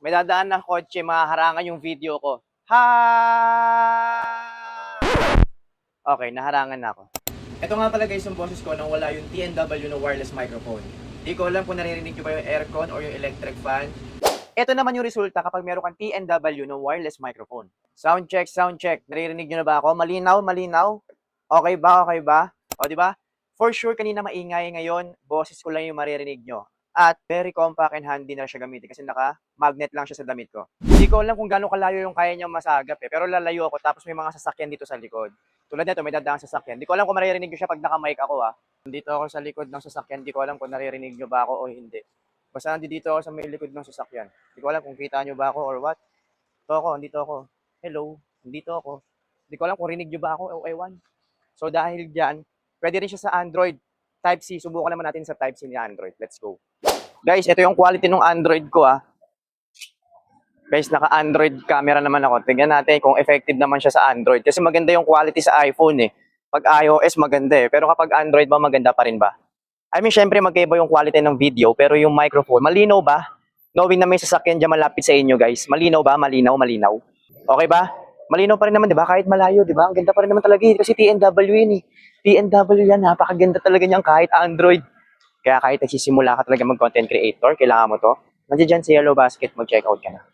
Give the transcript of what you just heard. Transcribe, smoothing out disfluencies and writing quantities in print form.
May dadaan ng kotse, mahaharangan yung video ko. Ha! Okay, naharangan na ako. Ito nga pala guys yung boses ko nang wala yung TNW na wireless microphone. Di ko alam kung naririnig nyo ba yung aircon or yung electric fan. Ito naman yung resulta kapag meron kang TNW na wireless microphone. Sound check, sound check. Naririnig nyo na ba ako? Malinaw, malinaw. Okay ba, okay ba? O di ba? For sure kanina maingay, ngayon boses ko lang yung maririnig nyo. At very compact and handy na siya gamitin kasi naka-magnet lang siya sa damit ko. Hindi ko alam kung gaano kalayo yung kaya niyang masagap pero lalayo ako tapos may mga sasakyan dito sa likod. Tulad nito, may dadaan sasakyan. Hindi ko alam kung maririnig nyo siya pag naka-mic ako Nandito ako sa likod ng sasakyan, hindi ko alam kung naririnig nyo ba ako o hindi. Basta nandito ako sa may likod ng sasakyan. Hindi ko alam kung kita nyo ba ako or what. Nandito ako. Hello, nandito ako. Hindi ko alam kung rinig nyo ba ako o ewan. So dahil dyan, pwede rin siya sa Android. Type-C, subukan naman natin sa Type-C ni Android. Let's go. Guys, ito yung quality ng Android ko Guys, naka-Android camera naman ako. Tingnan natin kung effective naman siya sa Android. Kasi maganda yung quality sa iPhone Pag iOS maganda Pero kapag Android ba, maganda pa rin ba? I mean, syempre magkaiba yung quality ng video, pero yung microphone, malinaw ba? Knowing na may sasakyan dyan malapit sa inyo guys. Malinaw ba? Malinaw, malinaw. Okay ba? Malinaw pa rin naman, di ba? Kahit malayo, di ba? Ang ganda pa rin naman talaga kasi TNW yun TNW yan, napakaganda talaga niyan kahit Android. Kaya kahit nagsisimula ka talaga mag-content creator, kailangan mo to. Nandiyan dyan sa Yellow Basket, mag-check out ka na.